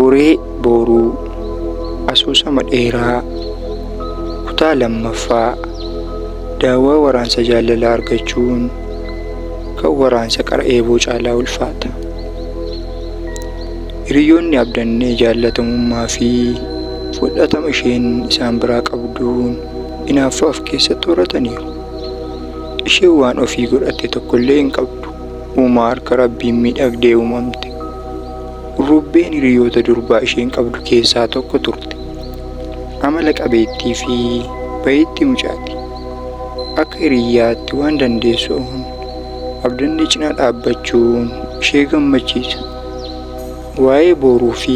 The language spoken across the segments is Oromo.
Booree Booruu Asoosama dheeraa kutaa lammaffaa. Daawaa waraansa jaalalaa argachuun kan waraansa qara eeboo caalaa ulfaata. Hiriyoonni abdannee jaalatamummaa fi fudhatama isheen isaan biraa qabduun inaaffaaf keessatti horataniiru. Isheen waan ofii godhatte tokkollee hin qabdu. Uumaa harka Rabbiin miidhagdee uumamte. Urrubbeen hiriyoota durbaa isheen qabdu keessaa tokko turte. Amala qabeettii fi bayeettii mucaati. Akka hiriyyaatti waan dandeessuun abdannee cinaa dhaabbachuun ishee gammachiisa. Waa'ee booruu fi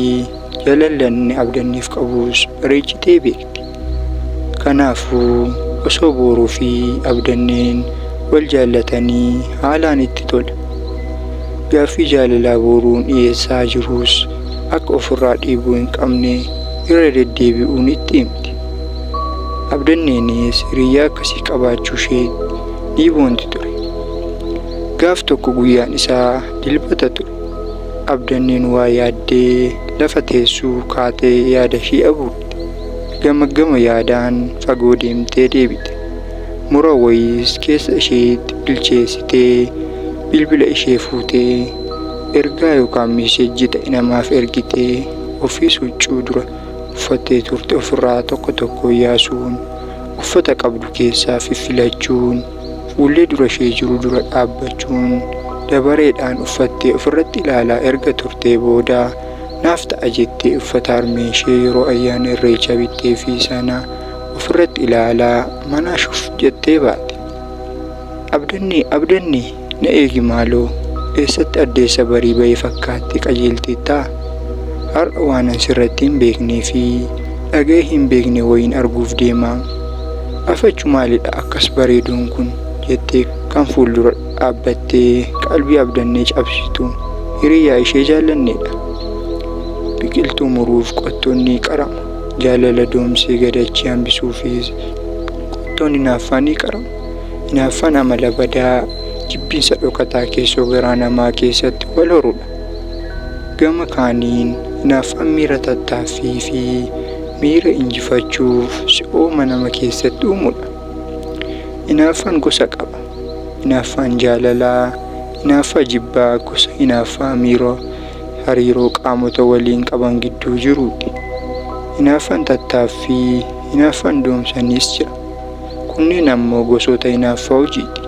jaalallanni abdanneef qabus bareechitee beekti. Kanaafuu osoo booruu fi abdanneen wal jaallatanii haalaan itti tola. Gaaffii jaalalaa booruun dhiyeessaa jirus akka ofirraa dhiibuu hin qabne irra deddeebi'uun itti himti. Abdanneenis hiriyyaa akkasii qabaachuu ishee dhiiboonti ture. Gaaf tokko guyyaan isaa dilbata ture. Abdanneen waa yaaddee lafa teessuu kaatee yaada ishee abuurte. Gama yaadaan fagoo deemtee deebite. Mura wayiis keessa isheetti bilcheessitee bilbila ishee fuutee ergaa yookaan meesejjii ta'e namaaf ergitee ofii huccuu dura uffattee turte ofirraa tokko yaasuun uffata qabdu keessaa filachuun fuullee dura ishee jiru dura dhaabbachuun dabareedhaan uffattee ofirratti ilaalaa erga turtee booda naaf ta'a jettee uffata harmee ishee yeroo ayyaana irreechaa bittee fi sana ofirratti ilaalaa mana shuuf jettee baate. Abdannee na eegi maaloo eessatti addeessa barii bahee fakkaatti qajeeltee ta'a. Har'a waan asirratti hin beeknee fi dhaga'ee hin beekne wayiin arguuf deemaa. Afachu maalidha akkas bareeduun kun jettee kan fuuldura dhaabbattee qalbii abdannee cabsitu hiriyyaa ishee jaallanneedha. Biqiltuu muruuf qottoonni qarama. Jaalala doomsee gadachii hambisuufis qottoonni hinaaffaan ni qarama. Hinaaffaan amala badaa jibbinsa dhokataa keessoo garaa namaa keessatti wal horudha. Gama kaaniin hinaaffaan miira tattaaffii fi miira injifachuuf si'ooma nama keessatti uumudha. Hinaaffaan gosa qaba. Hinaaffaan jaalalaa, hinaaffaa jibbaa gosa hinaaffaa hariiroo qaamota waliin qaban gidduu jiruuti. Hinaaffaan tattaaffii, hinaaffaan doomsanis jira. Kunneen ammoo gosoota hinaaffaa hojiiti.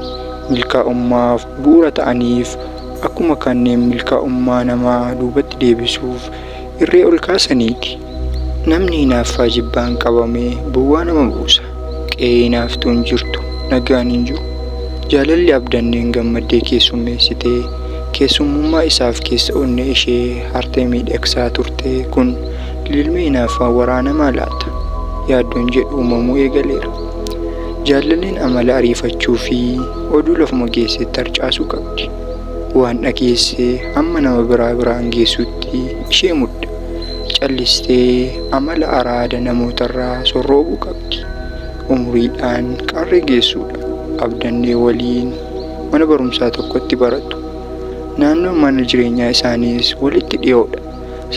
Milkaa'ummaaf bu'uura ta'aniif akkuma kanneen milkaa'ummaa namaa duubatti deebisuuf irree ol kaasaniiti. Namni hinaaffaa jibbaan qabame bu'aa nama buusa. Qe'ee hinaaftuun jirtu nagaan hin jiru. Jaalalli abdanneen gammaddee keessummeessitee keessummummaa isaaf keessa onnee ishee hartee miidhagsaa turte kun ilmi hinaaffaa waraanamaa laata yaaddoon jedhu uumamuu eegaleera. Jaalalliin amala ariifachuu fi oduu lafuma geessetti harcaasuu qabdi. Waan dhageesse hamma nama biraan geessutti ishee mudda. Callistee amala araada namootarraa sorroobuu qabdi. Umuriidhaan qarree geessuudha. Abdannee waliin mana barumsaa tokkotti baratu. Naannoon mana jireenyaa isaaniis walitti dhiyoodha.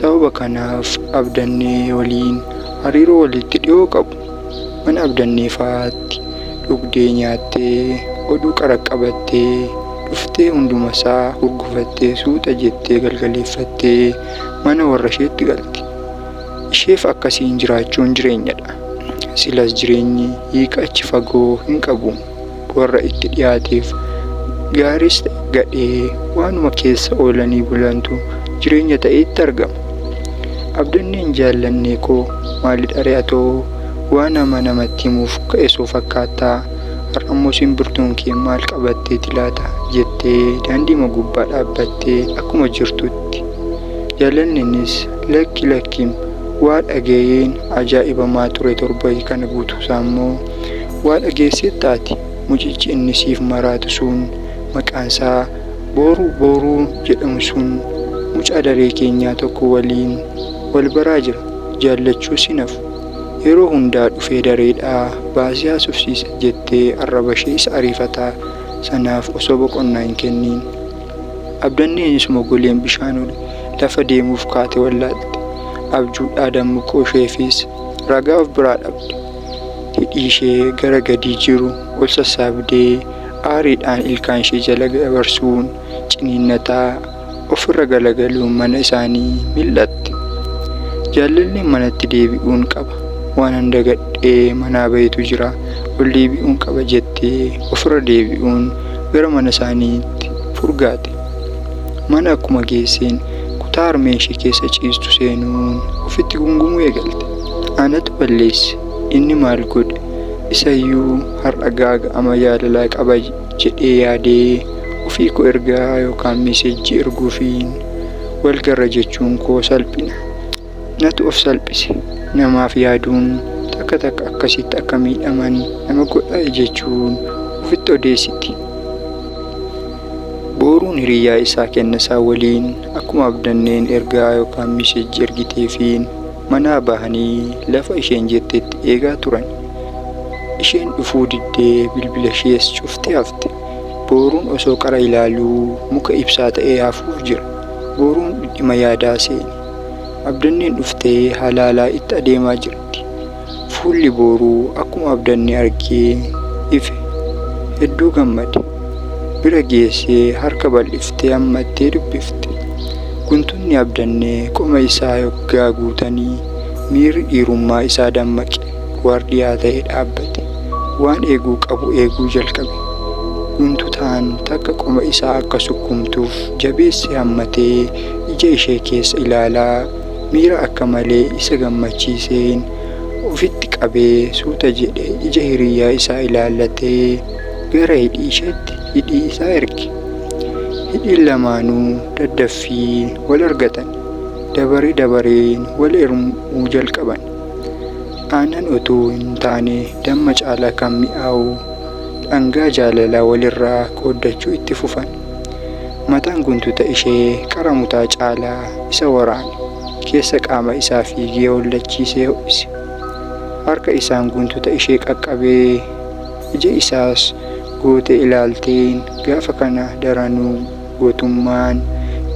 Sababa kanaaf abdannee waliin hariiroo walitti dhiyoo qabu. Mana abdannee fa'aatti dhugdee nyaattee oduu qaqqabattee dhuftee hundumasaa gurgufattee suuta jettee galgaleeffattee mana warra isheetti galti. Isheef akkasiin jiraachuun jireenyadha. Silas jireenyi hiika achi fagoo hin qabu. Warra itti dhiyaateef gaaris ta'e gadhee waanuma keessa oolanii bulantu jireenya ta'etti argama. Abdanneen jaallannee koo maalidha re'atoo waan namatti himuuf ka'esoo fakkaattaa har'ammoo simbirtuun kee maal qabatteeti laata jettee daandii gubbaa dhaabbattee akkuma jirtutti. Jaallanneenis lakki waa dhaga'een ajaa'ibamaa ture torba kana guutuusaa immoo waa dhageessee taati. Mucichi inni siif maraatu sun maqaansaa booruu jedhamu sun mucaa daree keenyaa tokko waliin wal baraa jira. Jaallachuu sinafu yeroo hundaa dhufee dareedhaa baasii haasofsiisa jettee arraba ishee isa ariifataa sanaaf osoo boqonnaa hin kenniin. Abdanneenis mogoleen bishaan lafa deemuuf kaate wallaalte. abjuudhaa dammuqoo isheefis ragaa of biraa dhabde. Hidhii ishee gara gadii jiru ol sassaabdee aariidhaan ilkaan ishee jala dabarsuun ciniinnataa ofirra galagaluun mana isaanii mil'atte. Jaalalleen manatti deebi'uun qaba. Waan hunda gadhee manaa bahetu jira. Ol deebi'uun qaba jettee ofirra deebi'uun gara mana isaaniitti furgaate. Mana akkuma geesseen kutaa harmeen ishee keessa ciistu seenuun ofitti gungumuu eegalte. Anatu balleesse. Inni maal godhe? Isayyuu har'a gaaga'ama jaalalaa qaba jedhee yaadee ofii koo ergaa yookaan meesejjii erguufiin wal garra jechuun koo salphina. Natu of salphise. Namaaf yaaduun takka takka akkasitti akka miidhaman nama godha jechuun ofitti odeessiti. Booruun hiriyyaa isaa Kennasaa waliin akkuma abdanneen ergaa yookaan meesejjii ergiteefiin manaa bahanii lafa isheen jettetti eegaa turan. Isheen dhufuu diddee bilbila ishees cuftee hafte. Booruun osoo qara ilaaluu muka ibsaa ta'ee hafuuf jira. Booruun dhimma yaadaa seene. Abdanneen dhuftee halaalaa itti adeemaa jirti. Fuulli booruu akkuma abdannee argee ife. Hedduu gammade. Bira geessee harka bal'iftee hammattee dubbifte. Guntunni abdannee qoma isaa yoggaa guutanii miirri dhiirummaa isaa dammaqe. Waardiyaa ta'ee dhaabbate. Waan eeguu qabu eeguu jalqabe. Guntutaan takka qoma isaa akka sukkumtuuf jabeessee hammatee ija ishee keessa ilaalaa miira akka malee isa gammachiiseen ofitti qabee suuta jedhee ija hiriyyaa isaa ilaallatee gara hidhii isheetti hidhii isaa erge. Hidhiin lamaanuu daddaffii wal argatan. Dabaree dabareen wal ermuu jalqaban. Aannan otoo hin taane damma caalaa kan mi'aawu dhangaa jaalalaa walirraa qooddachuu itti fufan. Mataan guntuta ishee qara mutaa caalaa isa waraane. Keessa qaama isaa fiigee hollachiisee ho'ise. Harka isaan guntuta ishee qaqqabee ija isaas gootee ilaalteen gaafa kana daranuu gootummaan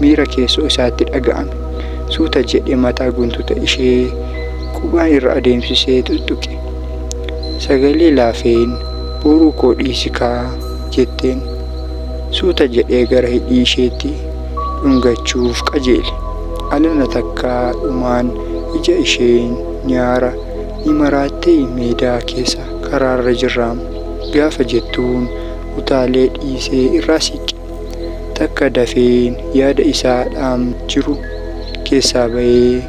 miira keessoo isaatti dhaga'ame. Suuta jedhee mataa guntuta ishee qubaan irra adeemsisee tuttuqe. Sagalee laafeen booruu koo dhiisikaa jetteen. Suuta jedhee gara hidhii isheetti dhungachuuf qajeele. Alana takkaa dhumaan ija isheen nyaara ni maraattee meedaa keessa karaarra jirraamu. Gaafa jettuun utaalee dhiisee irraa siqe. Takka dafeen yaada isaadhaan jiru keessaa bahee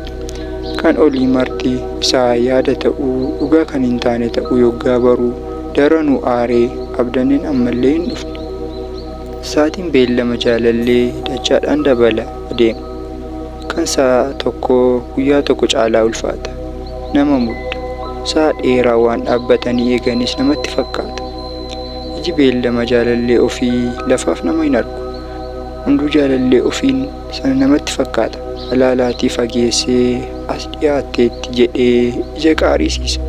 kan olii marti isaa yaada ta'uu dhugaa kan hin taane ta'uu yoggaa baruu daranuu aaree abdanneen ammallee hin dhufne. Saatiin beellama jaalallee dachaadhaan dabala adeema. Kan sa'a tokko guyyaa tokko caalaa ulfaata. Nama mudda. Sa'a dheeraa waan dhaabbatanii eeganis namatti fakkaata. Iji beellama jaalallee ofii lafaaf nama hin argu. Hunduu jaalallee ofiin sana namatti fakkaata. Alaalaatii fageessee as dhiyaatteetti jedhee ija qaarisiisa.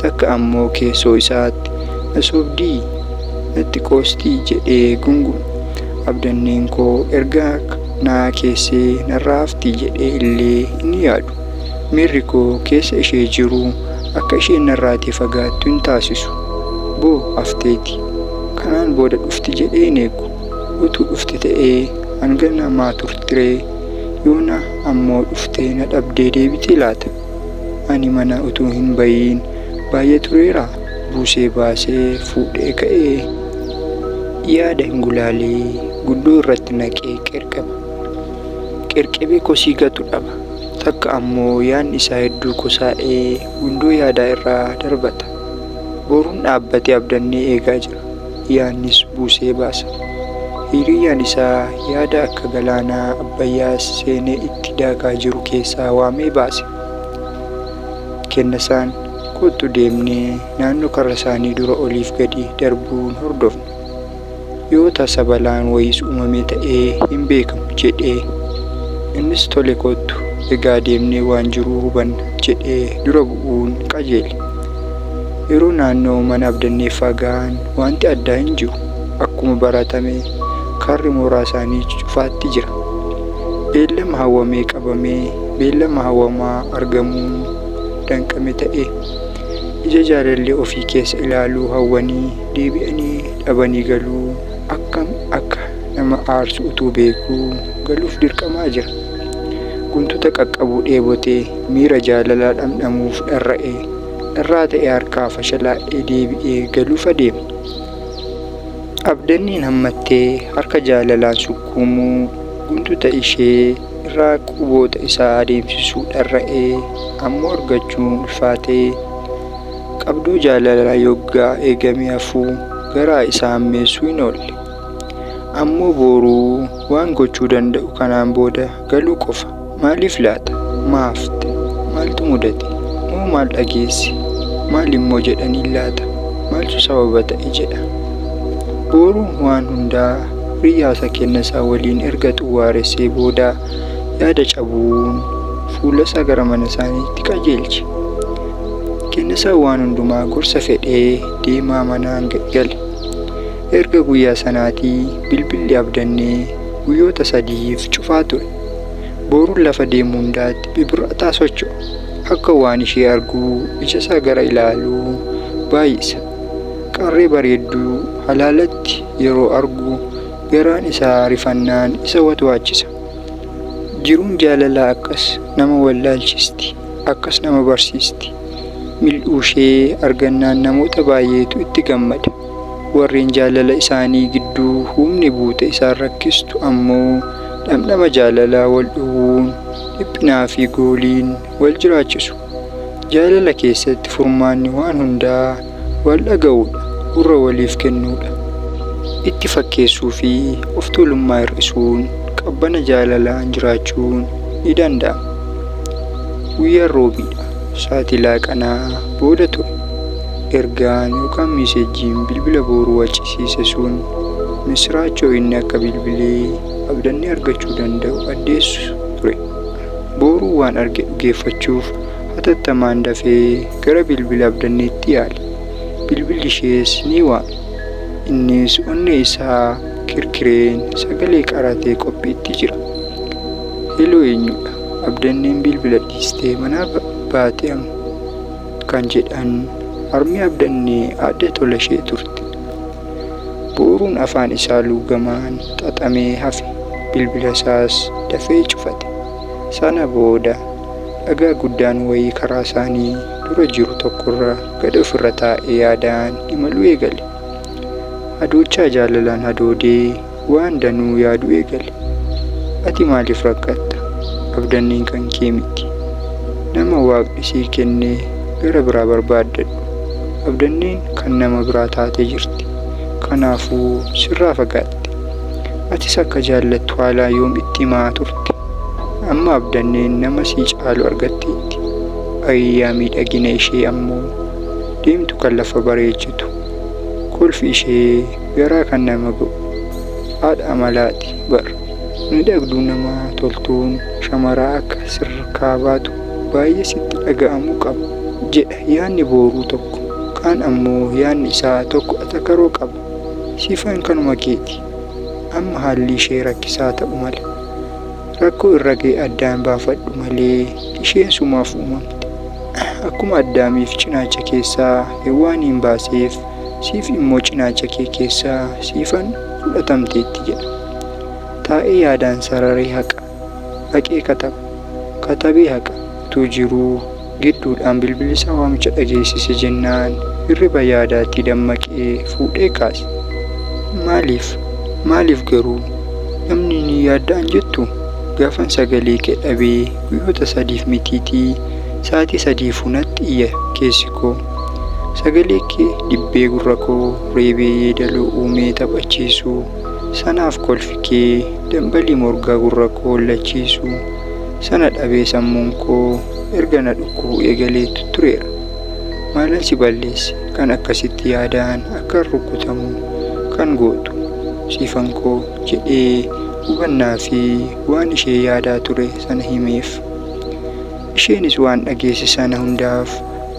Takka ammoo keessoo isaatti na sobdii natti qoostii jedhee gungume. Abdanneen koo ergaa naa keessee narraa haftii jedhee illee inni yaadu. Miirri koo keessa ishee jiru akka isheen narraatii fagaattu hin taasisu. Boo hafteeti. Kanaan booda dhufti jedhee hin eegu. Utuu dhufti ta'ee hanga namaa turtiree yoona ammoo dhuftee na dhabdee deebitee laata. Ani mana utuu hin bahiin baay'ee tureera. Buusee baasee fuudhee ka'ee yaada hin gulaalee guddoo irratti naqee qirqaba. Qirqibee kosii gatu dhaba. Takka ammoo yaadni isaa hedduu kosaa'ee gundoo yaadaa irraa darbata. Booruun dhaabbatee abdannee eegaa jira. Yaadnis buusee baasa. Hiriyyaan isaa yaada akka galaanaa Abbayyaa seenee itti daakaa jiru keessaa waamee baase. Kennasaan kottu deemnee naannoo karra isaanii dura oliif gadi darbuun hordofne. Yoo tasa balaan wayiis uumamee ta'ee hin beekamu jedhee. Innis tole kottu egaa deemnee waan jiru hubanna jedhee dura bu'uun qajeele. Yeroo naannoo mana abdanneeffaa gahan wanti addaa hin jiru. Akkuma baratame karri mooraa isaanii cufaatti jira. Beellama hawwamee qabamee beellama hawwamaa argamuun danqame ta'e. Ija jaalallee ofii keessa ilaaluu hawwanii deebi'anii dhabanii galuu akkam akka nama aarsu utuu beekuu galuuf dirqamaa jira. Guntuta qaqqabuu dheebotee miira jaalalaa dhamdhamuuf dharraa ta'e harkaa fashalaa'ee deebi'ee galuuf adeema. Abdanniin hammattee harka jaalalaan sukkuumuu guntuta ishee irraa quboota isaa adeemsisuu dharra'ee ammoo argachuun ulfaatee qabduu jaalalaa yoggaa eegamee hafuu garaa isaa hammeessuu hin oolle. Ammoo booruu waan gochuu danda'u kanaan booda galuu qofa. Maaliif laata? Maafte? Maaltu mudate? Moo maal dhageesse? Maal immoo jedhanii laata? Maaltu sababa ta'e jedha. Booruun waan hundaa hiriyaasa kennasaa waliin erga xuwwaaressee booda yaada cabuun fuulasaa gara mana isaaniitti qajeelche. Kennasaa waan hundumaa gorsa fedhee deemaa manaan gale. Erga guyyaa sanaatii bilbilli abdannee guyyoota 3 cufaa ture. Booruun lafa deemu hundaatti bibirrataa socho'a. Akka waan ishee arguu ijasaa gara ilaaluu baay'isa. Qarree bareedduu halaalatti yeroo argu garaan isaa rifannaan isa watwaachisa. Jiruun jaalalaa akkas nama wallaalchisti, akkas nama barsiisti. Mil'uu ishee argannaan namoota baay'eetu itti gammada. Warreen jaalala isaanii gidduu humni buute isaan rakkistu ammoo dhamdhama jaalalaa wal dhowwuun dhiphinaa fi gooliin wal jiraachisu. Jaalala keessatti furmaanni waan hundaa wal dhaga'uudha, gurra waliif kennuudha. Itti fakkeessuu fi of tuulummaa hir'isuun qabbana jaalalaan jiraachuun ni danda'ama. Guyyaan roobiidha. Sa'aatii laaqanaa booda ture. Ergaan yookaan meeseejiin bilbila booruu waccisiise sun misraachoo inni akka bilbilee abdannee argachuu danda'u addeessu ture. Booruu waan arge dhugeeffachuuf hatattamaan dafee gara bilbila abdanneetti yaale. Bilbilli ishees ni waame. Innis onnee isaa kirkireen sagalee qaratee qophiitti jira. Heloo eenyudha? Abdanneen bilbila dhiistee manaa baatee kan jedhan harmi abdannee aadde tola ishee turte. Booruun afaan isaa luugamaan xaxamee hafe. Bilbila isaas dafee cufate. Sana booda dhagaa guddaan wayii karaa isaanii dura jiru tokkorra gad ofirra taa'ee yaadaan imaluu eegale. Hadoochaa jaalalaan hadoodee waan danuu yaaduu eegale. Ati maaliif rakkatta? Abdanneen kan kee miti. Nama waaqni sii kennee gara biraa barbaaddadhu. Abdanneen kan nama biraa taatee jirti. Kanaafuu sirraa fagaatte. Atis akka jaallattu haalaa yoom itti himaa turte? Amma abdanneen nama sii caalu argatteetti. Ayyaa miidhagina ishee ammoo deemtu kan lafa bareechitu. Kolfi ishee garaa kan nama ga'u. Haadha amalaati bara. Miidhagduu nama toltuun shamaraa akka sirkaa baatu baay'ee sitti dhaga'amuu qaba jedha yaadni booruu tokko. Kaan ammoo yaadni isaa tokko atakaroo qaba. Siifaan kanuma keeti. Amma haalli ishee rakkisaa ta'u mala. Rakkoo irra ga'e addaan baafadhu malee isheen sumaaf uumamte. Akkuma addaamiif cinaacha keessaa waan hin baaseef siif immoo cinaacha kee keessaa siifan fudhatamteetti jedha. Taa'ee yaadaan sararee haqa. Haqee kataba. Katabee haqa. Utuu jiruu gidduudhaan bilbilli isaa waamicha dhageessise jennaan hirriba yaadaatti dammaqee fuudhee kaase. Maaliif garuu namni ni yaaddaan jettu? Gaafan sagalee kee dhabee guyyoota 3 mitiitii sa'aatii 3 natti iyya keessi koo. Sagalee kee dibbee gurra koo reebee yeedaloo uumee taphachiisu. Sanaaf kolfi kee dambalii morgaa gurra koo hollachiisu. Sana dhabee sammuun koo erga na dhukkuu eegaleetu tureera. Maalan si balleesse kan akkasitti yaadaan akka rukutamu kan gootu siifan koo jedhee hubannaa fi waan ishee yaadaa ture sana himeef. Isheenis waan dhageesse sana hundaaf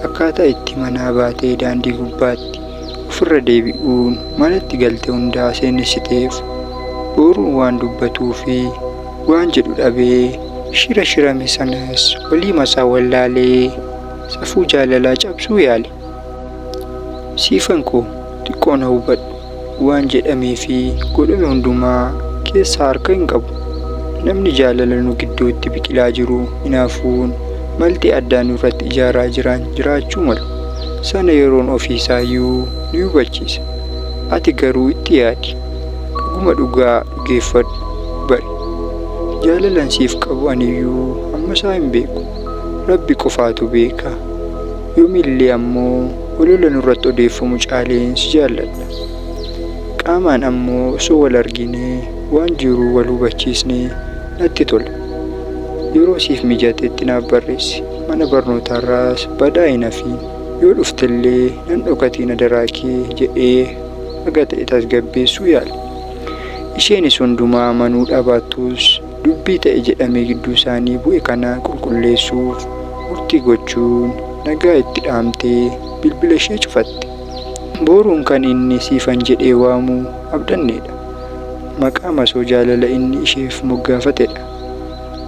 akkaataa itti manaa baatee daandii gubbaatti ofirra deebi'uun manatti galte hundaa seenessiteef. Booruun waan dubbatuu fi waan jedhu dhabee Shira shirame sanas walii masaa wallaalee safuu jaalalaa cabsuu yaale. Siifan koo xiqqoo na hubadhu waan jedhamee fi godhame hundumaa keessaa harka hin qabu. Namni jaalala nu gidduutti biqilaa jiru hinaafuun malti addaan nurratti ijaaraa jiran jiraachuu malu. Sana yeroon ofiisaayyuu ni hubachiisa. Ati garuu itti yaadi. Dhuguma dhugaa dhugeeffadhu bari. Jaalalan siif qabu aniyyuu ammasaa hin beeku. Rabbi qofaatu beeka. Yoomillee ammoo olola nurratti odeeffamu caaleen si jaalladha. Qaamaan ammoo osoo wal arginee waan jiru wal hubachiisnee natti tola. Yeroo siif mijatetti naaf barreessi. Mana barnootaarraas badaa hin hafiin. Yoo dhuftellee nan dhokatiin adaraa kee jedhee haga ta'e tasgabbeessuu yaale. Isheenis hundumaa amanuu dhabaattus dubbii ta'e jedhamee gidduu isaanii bu'e kana qulqulleessuuf murtii gochuun nagaa itti dhaamtee bilbila ishee cufatte. Booruun kan inni siifan jedhee waamu abdanneedha. Maqaa masoo jaalala inni isheef moggaafatedha.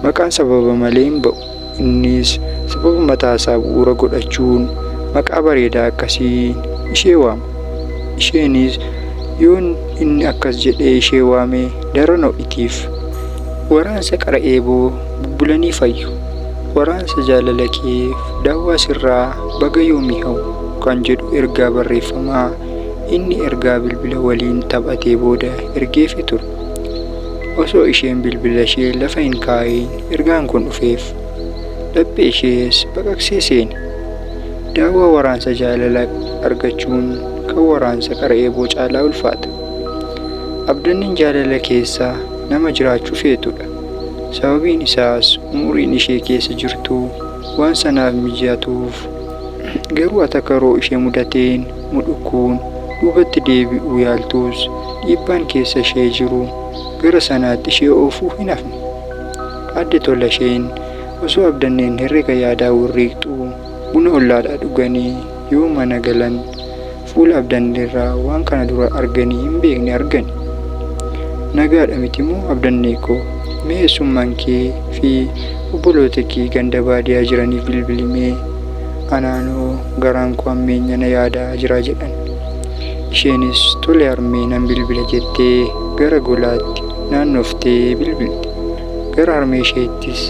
Maqaan sababa malee hin ba'u. Innis sababa mataasaa bu'uura godhachuun maqaa bareedaa akkasiin ishee waama. Isheenis yoon inni akkas jedhee ishee waame daran ho'itiif. Waraansa qara eeboo bubbulanii fayyu. Waraansa jaalala keef daawwaa sirraa baga yoomii ha'u kan jedhu ergaa barreeffamaa inni ergaa bilbila waliin taphatee booda ergeefii ture. Osoo isheen bilbila ishee lafa hin kaa'iin ergaan kun dhufeef. Laphee ishees baqaqsee seene. Daawwaa waraansa jaalala argachuun kan waraansa qara eeboo caalaa ulfaata. Abdanniin jaalala keessaa nama jiraachuu feetudha. Sababiin isaas umuriin ishee keessa jirtu waan sanaaf mijatuuf. Garuu atakaroo ishee mudateen mudhukuun duubatti deebi'uu yaaltus dhiibbaan keessa ishee jiru gara sanaatti ishee oofuu hin hafne. Adde tola isheen osoo abdanneen herrega yaadaa warreeqxuu buna ollaadhaa dhuganii yoo mana galan fuula abdanneerraa waan kana dura arganii hin beekne argani. Nagaadha miti moo abdannee koo? Mee eessummaan kee fi obboloota kee ganda baadiyaa jiraniif bilbilimee anaanoo garaan koo ammeenya na yaadaa jira jedhan. Isheenis tole harmee nan bilbila jettee gara golaatti naannoftee bilbilti. Gara harmee isheettis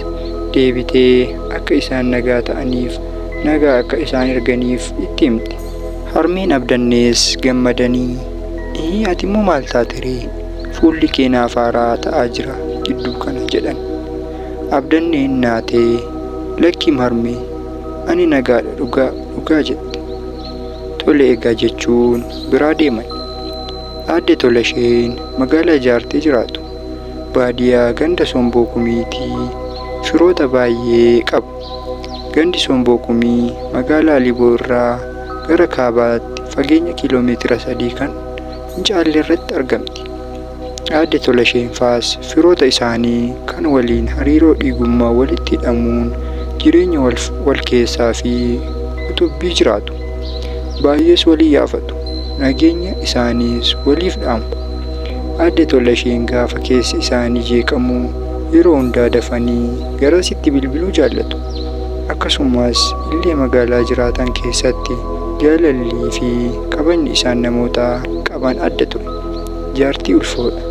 deebitee akka isaan nagaa ta'aniif nagaa akka isaan erganiif itti himte. Harmeen abdannees gammadanii ati immoo maal taateree? Fuulli kee naaf haaraa ta'aa jira gidduu kana jedhan. Abdanneen naatee lakkiim harmee ani nagaadha dhugaa jette. Tole egaa jechuun biraa deeman. Aadde tola isheen magaalaa ijaartee jiraatu. Baadiyaa ganda somboo kumiitii firoota baay'ee qabu. Gandi somboo kumii magaalaa Aliboo irraa gara kaabaatti fageenya kiiloomeetira 3 kan hin caalle irratti argamti. Aadde tola isheen faas firoota isaanii kan waliin hariiroo dhiigummaa walitti hidhamuun jireenya wal keessaa fi utubbii jiraatu. Baay'ees walii yaafatu. Nageenya isaaniis waliif dhaamu. Aadde tola isheen gaafa keessi isaanii jeeqamu yeroo hundaa dafanii garasitti bilbiluu jaallatu. Akkasumas illee magaalaa jiraatan keessatti jaalallii fi qabeenyi isaan namoota qaban adda ture. Jaartii ulfoodha.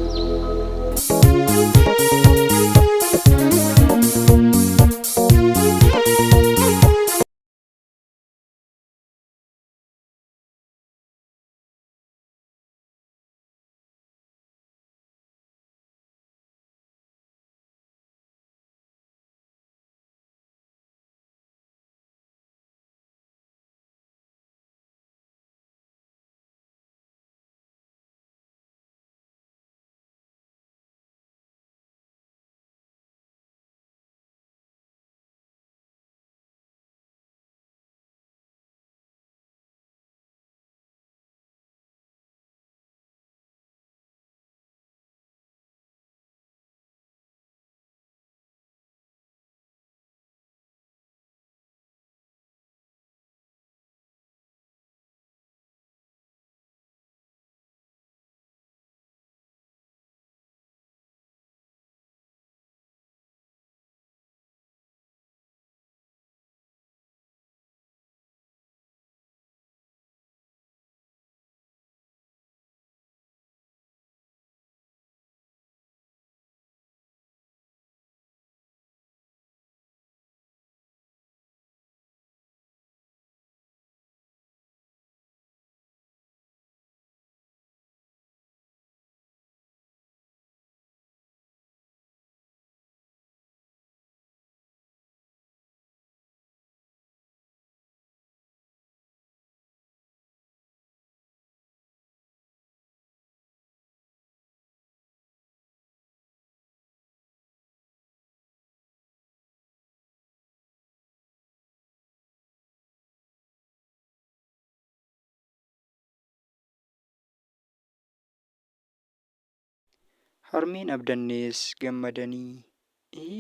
Harmeen abdannees gammadanii,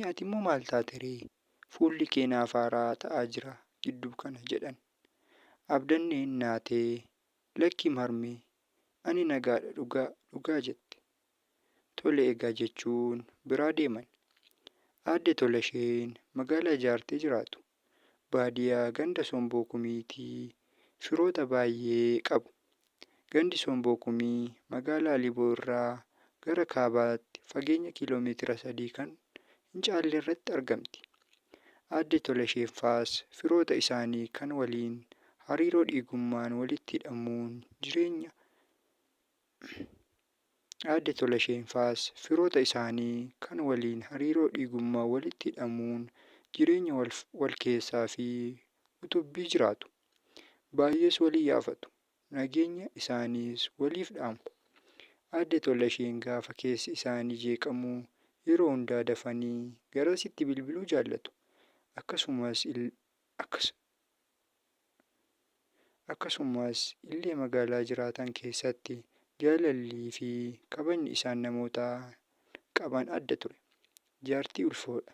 ati immoo maal taate ree? Fuulli kee naaf haaraa ta'aa jira gidduu kana jedhan. Abdanneen naatee, lakki harmee, ani nagaadha dhugaa jette. Tole egaa jechuun biraa deeman. Aadde Tolasheen magaalaa ijaartee jiraatu. Baadiyyaa ganda Somboo Kumiitii firoota baay'ee qabu. Gandi Somboo Kumii magaalaa Aliboo irraa gara kaabaatti fageenya kiiloomeetira 3 kan hin caalle irratti argamti. Aadde Tolasheen faas firoota isaanii kan waliin hariiroo dhiigummaan walitti hidhamuun jireenya Aadde Tolasheen faas firoota isaanii kan waliin hariiroo dhiigummaan walitti hidhamuun jireenya wal keessaa fi utubbii jiraatu. Baay'ees walii yaafatu. Nageenya isaaniis waliif dhaamu. Aadde Tolasheen gaafa keessi isaanii jeeqamu yeroo hundaa dafanii garasitti bilbiluu jaallatu. Akkasumas illee magaalaa jiraatan keessatti jaalallii fi kabajni isaan namootaan qaban adda ture. Jaartii ulfoodha.